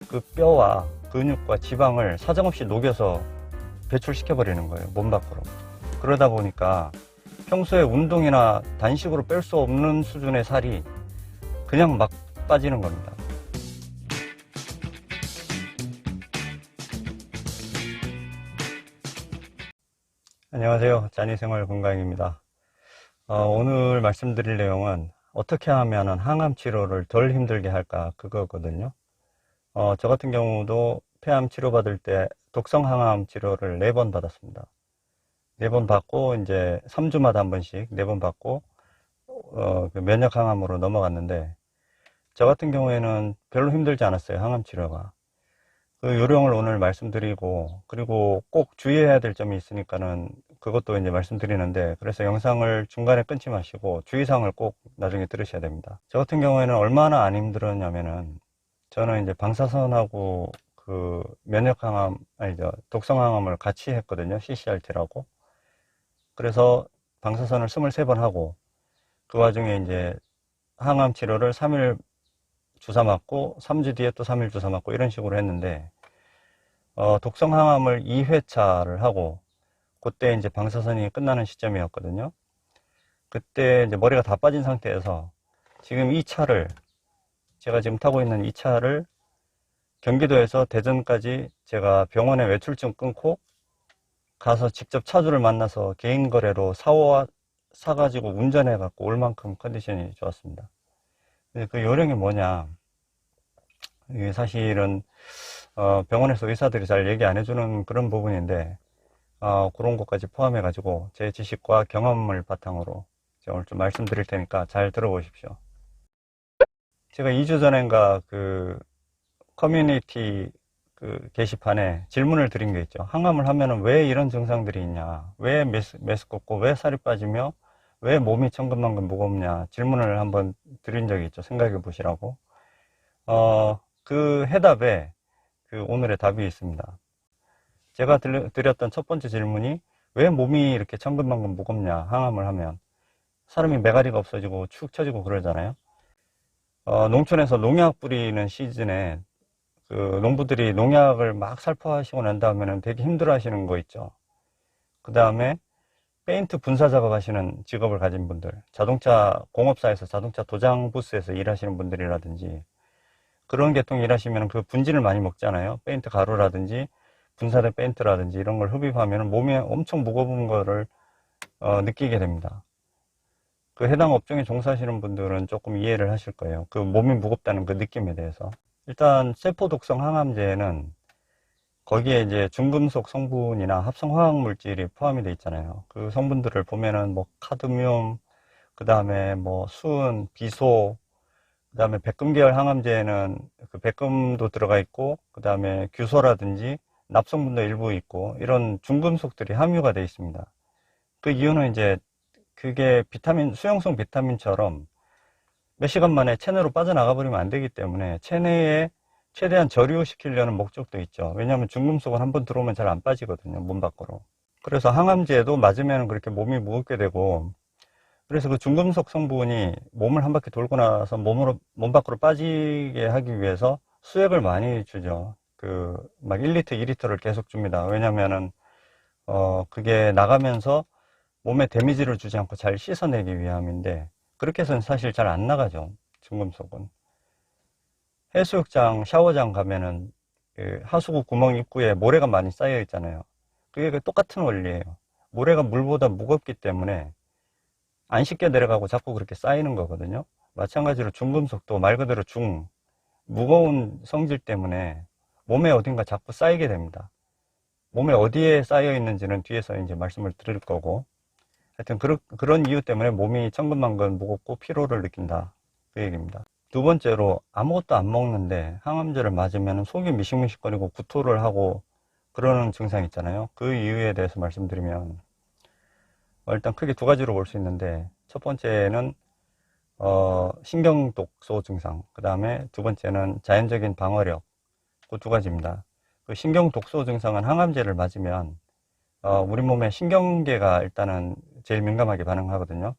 그 뼈와 근육과 지방을 사정없이 녹여서 배출시켜 버리는 거예요, 몸 밖으로. 그러다 보니까 평소에 운동이나 단식으로 뺄 수 없는 수준의 살이 그냥 막 빠지는 겁니다. 안녕하세요, 짠이생활 건강입니다. 오늘 말씀드릴 내용은 어떻게 하면 항암 치료를 덜 힘들게 할까, 그거거든요. 저 같은 경우도 폐암 치료받을 때 독성 항암 치료를 4번 받았습니다. 4번 받고 이제 3주마다 한 번씩 4번 받고 그 면역 항암으로 넘어갔는데, 저 같은 경우에는 별로 힘들지 않았어요, 항암 치료가. 그 요령을 오늘 말씀드리고, 그리고 꼭 주의해야 될 점이 있으니까는 그것도 이제 말씀드리는데, 그래서 영상을 중간에 끊지 마시고 주의사항을 꼭 나중에 들으셔야 됩니다. 저 같은 경우에는 얼마나 안 힘들었냐면은, 저는 이제 방사선하고 그 면역항암, 아니죠, 독성항암을 같이 했거든요, CCRT라고. 그래서 방사선을 23번 하고, 그 와중에 이제 항암 치료를 3일 주사 맞고 3주 뒤에 또 3일 주사 맞고 이런 식으로 했는데, 독성 항암을 2회차를 하고, 그때 이제 방사선이 끝나는 시점이었거든요. 그때 이제 머리가 다 빠진 상태에서 지금 이 차를, 제가 지금 타고 있는 이 차를 경기도에서 대전까지 제가 병원에 외출증 끊고 가서 직접 차주를 만나서 개인 거래로 사가지고 운전해 갖고 올 만큼 컨디션이 좋았습니다. 그 요령이 뭐냐, 이게 사실은 병원에서 의사들이 잘 얘기 안 해주는 그런 부분인데, 그런 것까지 포함해 가지고 제 지식과 경험을 바탕으로 제가 오늘 좀 말씀드릴 테니까 잘 들어보십시오. 제가 2주 전인가 그 커뮤니티 그 게시판에 질문을 드린 게 있죠. 항암을 하면은 왜 이런 증상들이 있냐, 왜 메스껍고 왜 살이 빠지며 왜 몸이 천근만근 무겁냐, 질문을 한번 드린 적이 있죠. 생각해 보시라고. 그 해답에 그 오늘의 답이 있습니다. 제가 드렸던 첫 번째 질문이 왜 몸이 이렇게 천근만근 무겁냐, 항암을 하면. 사람이 메가리가 없어지고 축 처지고 그러잖아요. 농촌에서 농약 뿌리는 시즌에 그 농부들이 농약을 막 살포하시고 난 다음에는 되게 힘들어 하시는 거 있죠. 그 다음에 페인트 분사 작업하시는 직업을 가진 분들, 자동차 공업사에서 자동차 도장 부스에서 일하시는 분들이라든지, 그런 계통 일하시면 그 분진을 많이 먹잖아요. 페인트 가루라든지 분사된 페인트라든지 이런 걸 흡입하면 몸에 엄청 무거운 거를 느끼게 됩니다. 그 해당 업종에 종사하시는 분들은 조금 이해를 하실 거예요. 그 몸이 무겁다는 그 느낌에 대해서. 일단 세포독성 항암제는 거기에 이제 중금속 성분이나 합성 화학 물질이 포함이 되어 있잖아요. 그 성분들을 보면은 뭐 카드뮴, 그 다음에 뭐 수은, 비소, 그 다음에 백금 계열 항암제에는 그 백금도 들어가 있고, 그 다음에 규소라든지 납성분도 일부 있고, 이런 중금속들이 함유가 되어 있습니다. 그 이유는 이제 그게 비타민, 수용성 비타민처럼 몇 시간 만에 체내로 빠져나가 버리면 안 되기 때문에 체내에 최대한 저류시키려는 목적도 있죠. 왜냐하면 중금속은 한번 들어오면 잘 안 빠지거든요, 몸 밖으로. 그래서 항암제도 맞으면 그렇게 몸이 무겁게 되고, 그래서 그 중금속 성분이 몸을 한 바퀴 돌고 나서 몸 밖으로 빠지게 하기 위해서 수액을 많이 주죠. 그 막 1리터, 2리터를 계속 줍니다. 왜냐면은 그게 나가면서 몸에 데미지를 주지 않고 잘 씻어내기 위함인데, 그렇게 해서는 사실 잘 안 나가죠, 중금속은. 해수욕장, 샤워장 가면은 그 하수구 구멍 입구에 모래가 많이 쌓여 있잖아요. 그게 그 똑같은 원리예요. 모래가 물보다 무겁기 때문에 안 씻겨 내려가고 자꾸 그렇게 쌓이는 거거든요. 마찬가지로 중금속도 말 그대로 무거운 성질 때문에 몸에 어딘가 자꾸 쌓이게 됩니다. 몸에 어디에 쌓여 있는지는 뒤에서 이제 말씀을 드릴 거고, 하여튼 그런 이유 때문에 몸이 천근만근 무겁고 피로를 느낀다, 그 얘기입니다. 두 번째로, 아무것도 안 먹는데 항암제를 맞으면 속이 미식미식거리고 구토를 하고 그러는 증상 있잖아요. 그 이유에 대해서 말씀드리면, 일단 크게 두 가지로 볼 수 있는데, 첫 번째는 신경독소 증상, 그 다음에 두 번째는 자연적인 방어력, 그 두 가지입니다. 그 신경독소 증상은 항암제를 맞으면 우리 몸의 신경계가 일단은 제일 민감하게 반응하거든요.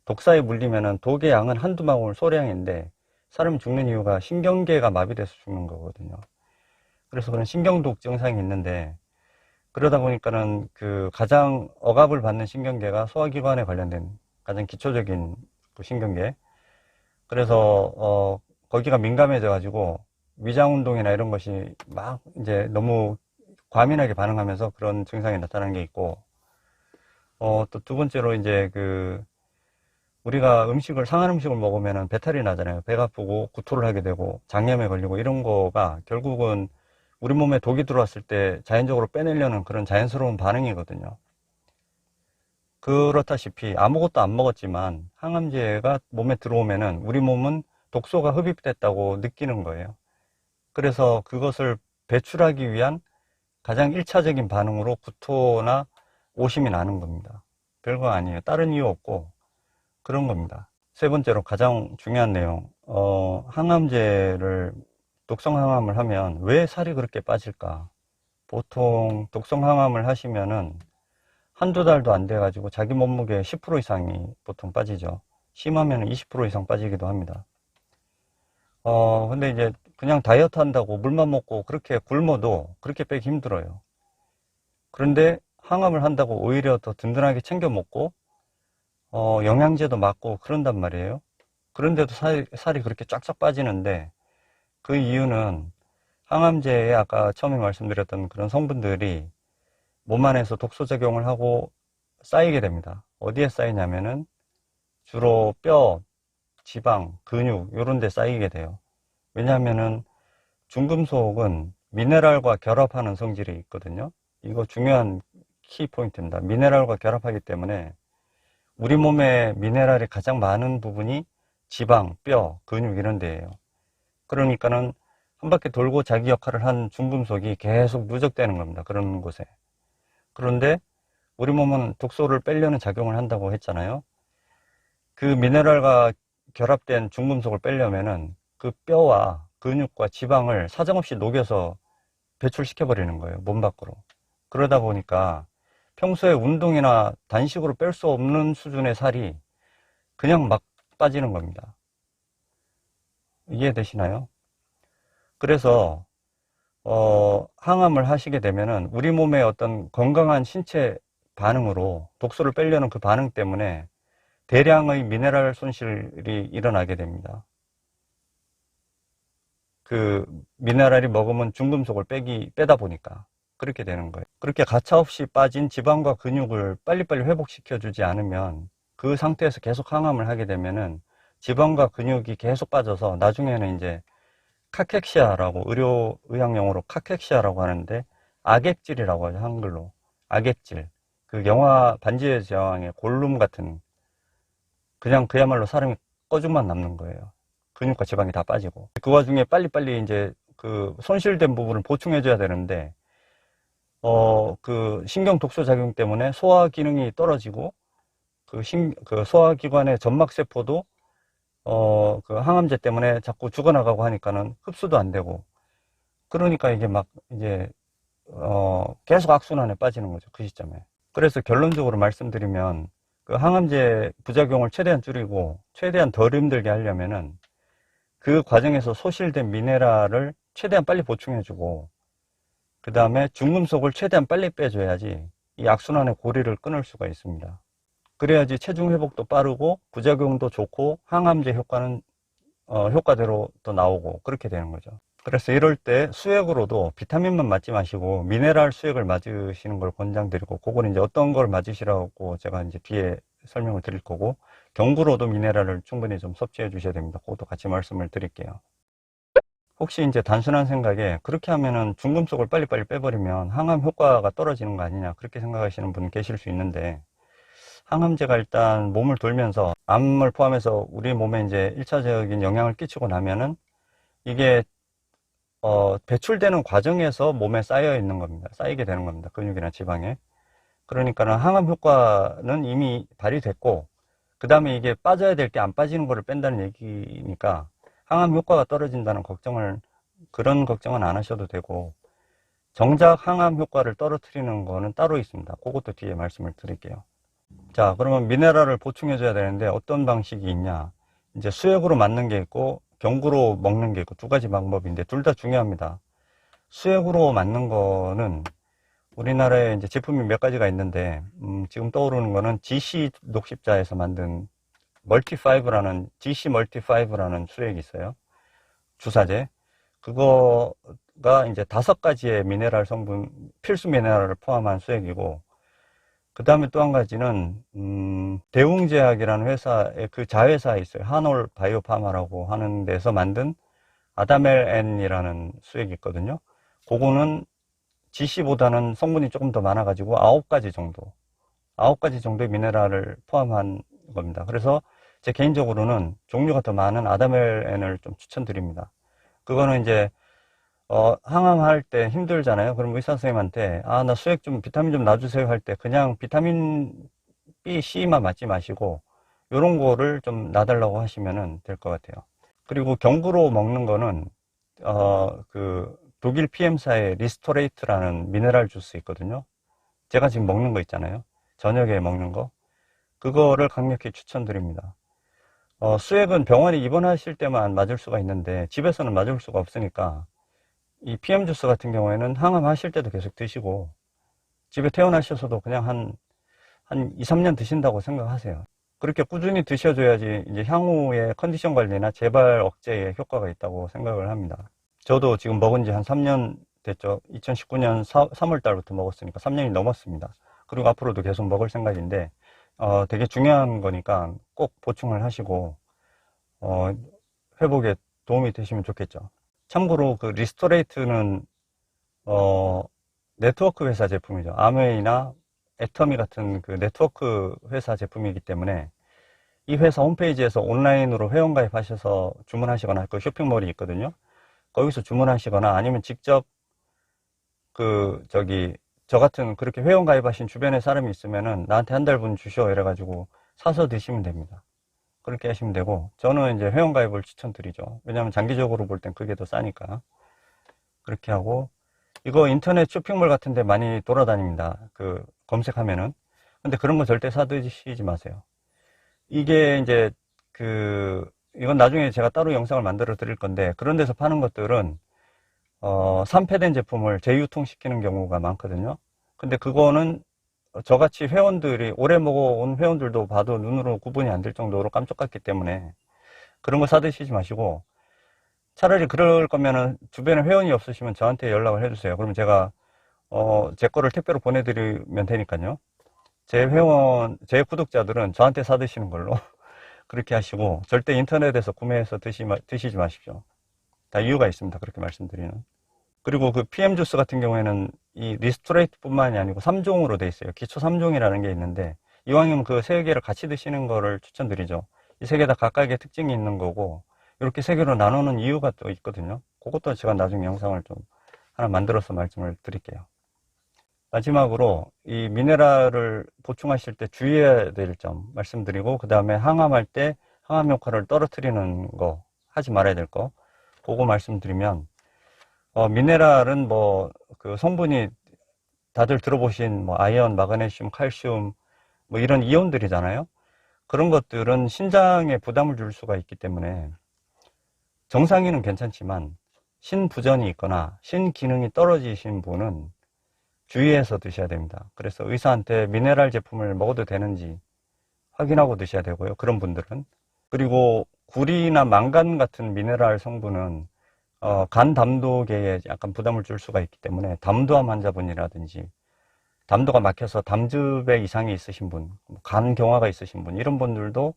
독사에 물리면은 독의 양은 한두 방울 소량인데, 사람이 죽는 이유가 신경계가 마비돼서 죽는 거거든요. 그래서 그런 신경독 증상이 있는데, 그러다 보니까는 그 가장 억압을 받는 신경계가 소화기관에 관련된 가장 기초적인 그 신경계. 그래서 거기가 민감해져 가지고 위장 운동이나 이런 것이 막 이제 너무 과민하게 반응하면서 그런 증상이 나타나는 게 있고, 또 두 번째로 이제 우리가 상한 음식을 먹으면 배탈이 나잖아요. 배가 아프고 구토를 하게 되고 장염에 걸리고 이런 거가 결국은 우리 몸에 독이 들어왔을 때 자연적으로 빼내려는 그런 자연스러운 반응이거든요. 그렇다시피 아무것도 안 먹었지만 항암제가 몸에 들어오면은 우리 몸은 독소가 흡입됐다고 느끼는 거예요. 그래서 그것을 배출하기 위한 가장 1차적인 반응으로 구토나 오심이 나는 겁니다. 별거 아니에요. 다른 이유 없고 그런 겁니다. 세 번째로 가장 중요한 내용, 항암제를 독성 항암을 하면 왜 살이 그렇게 빠질까? 보통 독성 항암을 하시면은 한두 달도 안 돼 가지고 자기 몸무게 10% 이상이 보통 빠지죠. 심하면 20% 이상 빠지기도 합니다. 근데 이제 그냥 다이어트 한다고 물만 먹고 그렇게 굶어도 그렇게 빼기 힘들어요. 그런데 항암을 한다고 오히려 더 든든하게 챙겨 먹고 영양제도 맞고 그런단 말이에요. 그런데도 살이 그렇게 쫙쫙 빠지는데, 그 이유는 항암제에 아까 처음에 말씀드렸던 그런 성분들이 몸 안에서 독소작용을 하고 쌓이게 됩니다. 어디에 쌓이냐면은 주로 뼈, 지방, 근육 이런 데 쌓이게 돼요. 왜냐하면은 중금속은 미네랄과 결합하는 성질이 있거든요. 이거 중요한 키포인트입니다. 미네랄과 결합하기 때문에 우리 몸에 미네랄이 가장 많은 부분이 지방, 뼈, 근육 이런 데예요. 그러니까는 한 바퀴 돌고 자기 역할을 한 중금속이 계속 누적되는 겁니다. 그런 곳에. 그런데 우리 몸은 독소를 빼려는 작용을 한다고 했잖아요. 그 미네랄과 결합된 중금속을 빼려면은 그 뼈와 근육과 지방을 사정없이 녹여서 배출시켜 버리는 거예요. 몸 밖으로. 그러다 보니까 평소에 운동이나 단식으로 뺄 수 없는 수준의 살이 그냥 막 빠지는 겁니다. 이해되시나요? 그래서 항암을 하시게 되면은 우리 몸의 어떤 건강한 신체 반응으로 독소를 빼려는 그 반응 때문에 대량의 미네랄 손실이 일어나게 됩니다. 그 미네랄이 머금은 중금속을 빼다 보니까 그렇게 되는 거예요. 그렇게 가차없이 빠진 지방과 근육을 빨리빨리 회복시켜 주지 않으면 그 상태에서 계속 항암을 하게 되면은 지방과 근육이 계속 빠져서 나중에는 이제 카케시아라고, 의학 용어로 카케시아라고 하는데, 악액질이라고 하죠, 한글로. 악액질. 그 영화 반지의 제왕의 골룸 같은, 그냥 그야말로 사람이 꺼죽만 남는 거예요. 근육과 지방이 다 빠지고. 그 와중에 빨리빨리 이제 그 손실된 부분을 보충해줘야 되는데, 그 신경 독소 작용 때문에 소화 기능이 떨어지고, 그 소화기관의 점막세포도 그 항암제 때문에 자꾸 죽어나가고 하니까는 흡수도 안 되고, 그러니까 이게 막 이제 계속 악순환에 빠지는 거죠, 그 시점에. 그래서 결론적으로 말씀드리면 그 항암제 부작용을 최대한 줄이고 최대한 덜 힘들게 하려면은 그 과정에서 소실된 미네랄을 최대한 빨리 보충해주고, 그 다음에 중금속을 최대한 빨리 빼줘야지 이 악순환의 고리를 끊을 수가 있습니다. 그래야지 체중 회복도 빠르고 부작용도 좋고 항암제 효과는 효과대로 또 나오고 그렇게 되는 거죠. 그래서 이럴 때 수액으로도 비타민만 맞지 마시고 미네랄 수액을 맞으시는 걸 권장드리고, 그거는 이제 어떤 걸 맞으시라고 제가 이제 뒤에 설명을 드릴 거고, 경구로도 미네랄을 충분히 좀 섭취해 주셔야 됩니다. 그것도 같이 말씀을 드릴게요. 혹시 이제 단순한 생각에 그렇게 하면은 중금속을 빨리빨리 빼버리면 항암 효과가 떨어지는 거 아니냐, 그렇게 생각하시는 분 계실 수 있는데, 항암제가 일단 몸을 돌면서 암을 포함해서 우리 몸에 이제 1차적인 영향을 끼치고 나면은 이게 배출되는 과정에서 몸에 쌓여 있는 겁니다. 쌓이게 되는 겁니다. 근육이나 지방에. 그러니까는 항암 효과는 이미 발휘됐고, 그 다음에 이게 빠져야 될 게 안 빠지는 거를 뺀다는 얘기니까 항암 효과가 떨어진다는 그런 걱정은 안 하셔도 되고, 정작 항암 효과를 떨어뜨리는 거는 따로 있습니다. 그것도 뒤에 말씀을 드릴게요. 자, 그러면 미네랄을 보충해 줘야 되는데 어떤 방식이 있냐? 이제 수액으로 맞는 게 있고 경구로 먹는 게 있고 두 가지 방법인데 둘 다 중요합니다. 수액으로 맞는 거는 우리나라에 이제 제품이 몇 가지가 있는데, 지금 떠오르는 거는 GC 녹십자에서 만든 멀티5라는, GC 멀티5라는 수액이 있어요. 주사제. 그거가 이제 5가지의 미네랄 성분, 필수 미네랄을 포함한 수액이고, 그 다음에 또 한 가지는, 대웅제약이라는 회사의 그 자회사에 있어요. 한올 바이오파마라고 하는 데서 만든 아다멜 N이라는 수액이 있거든요. 그거는 GC보다는 성분이 조금 더 많아가지고 9가지 정도의 미네랄을 포함한 겁니다. 그래서 제 개인적으로는 종류가 더 많은 아다멜 N을 좀 추천드립니다. 그거는 이제 항암할 때 힘들잖아요. 그럼 의사 선생님한테 나 수액 좀 비타민 좀 놔주세요 할 때 그냥 비타민 B, C만 맞지 마시고 요런 거를 좀 놔달라고 하시면 될 것 같아요. 그리고 경구로 먹는 거는 그 독일 PM사의 리스토레이트라는 미네랄 주스 있거든요. 제가 지금 먹는 거 있잖아요. 저녁에 먹는 거. 그거를 강력히 추천드립니다. 수액은 병원에 입원하실 때만 맞을 수가 있는데 집에서는 맞을 수가 없으니까 이 PM 주스 같은 경우에는 항암하실 때도 계속 드시고 집에 퇴원하셔서도 그냥 한 2, 3년 드신다고 생각하세요. 그렇게 꾸준히 드셔줘야지 이제 향후에 컨디션 관리나 재발 억제에 효과가 있다고 생각을 합니다. 저도 지금 먹은 지 한 3년 됐죠. 2019년 3월 달부터 먹었으니까 3년이 넘었습니다. 그리고 앞으로도 계속 먹을 생각인데 되게 중요한 거니까 꼭 보충을 하시고 회복에 도움이 되시면 좋겠죠. 참고로 그 리스토레이트는 네트워크 회사 제품이죠. 아메이나 애터미 같은 그 네트워크 회사 제품이기 때문에 이 회사 홈페이지에서 온라인으로 회원가입하셔서 주문하시거나 그 쇼핑몰이 있거든요. 거기서 주문하시거나 아니면 직접 저 같은 그렇게 회원가입하신 주변에 사람이 있으면은 나한테 한 달분 주셔 이래가지고 사서 드시면 됩니다. 그렇게 하시면 되고 저는 이제 회원가입을 추천드리죠. 왜냐하면 장기적으로 볼 땐 그게 더 싸니까. 그렇게 하고 이거 인터넷 쇼핑몰 같은 데 많이 돌아다닙니다. 그 검색하면은. 근데 그런 거 절대 사드시지 마세요. 이게 이제 이건 나중에 제가 따로 영상을 만들어 드릴 건데 그런 데서 파는 것들은 산패된 제품을 재유통시키는 경우가 많거든요. 근데 그거는 저같이 회원들이 오래 먹어온 회원들도 봐도 눈으로 구분이 안 될 정도로 깜짝같기 때문에 그런 거 사드시지 마시고 차라리 그럴 거면은 주변에 회원이 없으시면 저한테 연락을 해주세요. 그러면 제가 제 거를 택배로 보내드리면 되니까요. 제 구독자들은 저한테 사드시는 걸로 그렇게 하시고 절대 인터넷에서 구매해서 드시지 마십시오. 다 이유가 있습니다. 그렇게 말씀드리는. 그리고 그 PM 주스 같은 경우에는 이 리스토레이트 뿐만이 아니고 3종으로 돼 있어요. 기초 3종이라는 게 있는데 이왕이면 그 3개를 같이 드시는 거를 추천드리죠. 이 3개 다 각각의 특징이 있는 거고 이렇게 3개로 나누는 이유가 또 있거든요. 그것도 제가 나중에 영상을 좀 하나 만들어서 말씀을 드릴게요. 마지막으로 이 미네랄을 보충하실 때 주의해야 될 점 말씀드리고 그 다음에 항암할 때 항암 효과를 떨어뜨리는 거 하지 말아야 될 거 그거 말씀드리면 미네랄은 그 성분이 다들 들어보신 아이언, 마그네슘, 칼슘 이런 이온들이잖아요. 그런 것들은 신장에 부담을 줄 수가 있기 때문에 정상인은 괜찮지만 신부전이 있거나 신기능이 떨어지신 분은 주의해서 드셔야 됩니다. 그래서 의사한테 미네랄 제품을 먹어도 되는지 확인하고 드셔야 되고요. 그런 분들은. 그리고 구리나 망간 같은 미네랄 성분은 간 담도계에 약간 부담을 줄 수가 있기 때문에 담도암 환자분이라든지 담도가 막혀서 담즙의 이상이 있으신 분, 간 경화가 있으신 분 이런 분들도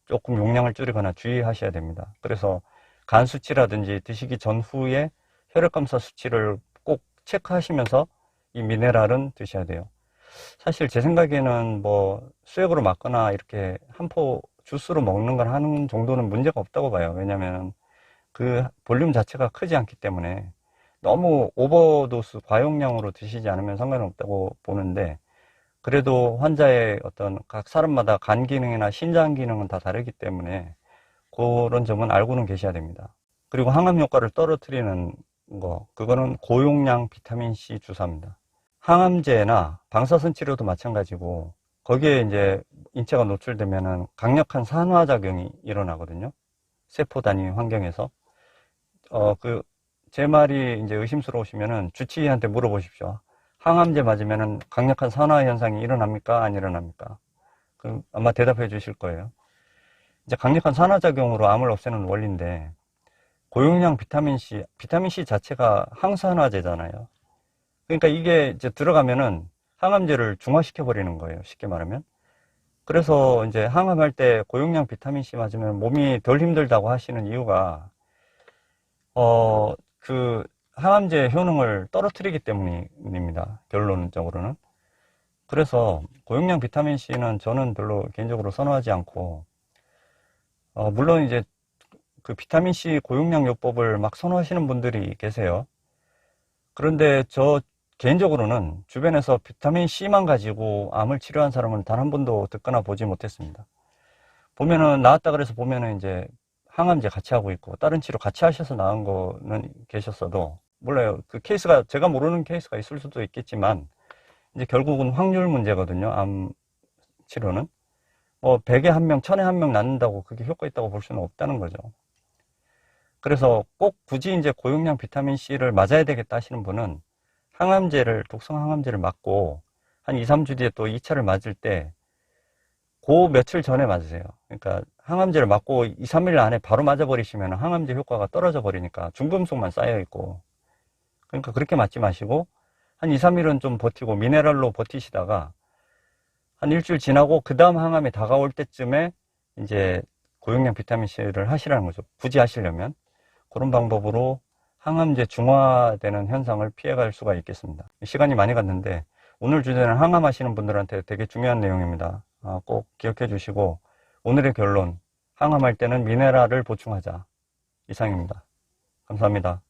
조금 용량을 줄이거나 주의하셔야 됩니다. 그래서 간 수치라든지 드시기 전후에 혈액검사 수치를 꼭 체크하시면서 이 미네랄은 드셔야 돼요. 사실 제 생각에는 수액으로 맞거나 이렇게 한 포 주스로 먹는 걸 하는 정도는 문제가 없다고 봐요. 왜냐면 그 볼륨 자체가 크지 않기 때문에 너무 오버도스 과용량으로 드시지 않으면 상관은 없다고 보는데 그래도 환자의 어떤 각 사람마다 간 기능이나 신장 기능은 다 다르기 때문에 그런 점은 알고는 계셔야 됩니다. 그리고 항암 효과를 떨어뜨리는 거 그거는 고용량 비타민C 주사입니다. 항암제나 방사선 치료도 마찬가지고 거기에 이제 인체가 노출되면은 강력한 산화작용이 일어나거든요. 세포 단위 환경에서 그 제 말이 이제 의심스러우시면은 주치의한테 물어보십시오. 항암제 맞으면은 강력한 산화 현상이 일어납니까? 안 일어납니까? 그럼 아마 대답해 주실 거예요. 이제 강력한 산화작용으로 암을 없애는 원리인데, 고용량 비타민 C 자체가 항산화제잖아요. 그러니까 이게 이제 들어가면은 항암제를 중화시켜 버리는 거예요. 쉽게 말하면. 그래서 이제 항암할 때 고용량 비타민C 맞으면 몸이 덜 힘들다고 하시는 이유가, 그 항암제 효능을 떨어뜨리기 때문입니다. 결론적으로는. 그래서 고용량 비타민C는 저는 별로 개인적으로 선호하지 않고, 물론 이제 그 비타민C 고용량 요법을 막 선호하시는 분들이 계세요. 그런데 저 개인적으로는 주변에서 비타민C만 가지고 암을 치료한 사람은 단 한 번도 듣거나 보지 못했습니다. 보면은 나았다 그래서 보면은 이제 항암제 같이 하고 있고 다른 치료 같이 하셔서 나은 거는 계셨어도 몰라요. 그 케이스가 제가 모르는 케이스가 있을 수도 있겠지만 이제 결국은 확률 문제거든요. 암 치료는. 100에 1명, 1000에 1명 낫는다고 그게 효과 있다고 볼 수는 없다는 거죠. 그래서 꼭 굳이 이제 고용량 비타민C를 맞아야 되겠다 하시는 분은 독성 항암제를 맞고 한 2, 3주 뒤에 또 2차를 맞을 때 그 며칠 전에 맞으세요. 그러니까 항암제를 맞고 2, 3일 안에 바로 맞아버리시면 항암제 효과가 떨어져 버리니까 중금속만 쌓여 있고, 그러니까 그렇게 맞지 마시고 한 2, 3일은 좀 버티고 미네랄로 버티시다가 한 일주일 지나고 그 다음 항암이 다가올 때쯤에 이제 고용량 비타민C를 하시라는 거죠. 굳이 하시려면. 그런 방법으로 항암제 중화되는 현상을 피해갈 수가 있겠습니다. 시간이 많이 갔는데 오늘 주제는 항암하시는 분들한테 되게 중요한 내용입니다. 꼭 기억해 주시고 오늘의 결론, 항암할 때는 미네랄을 보충하자. 이상입니다. 감사합니다.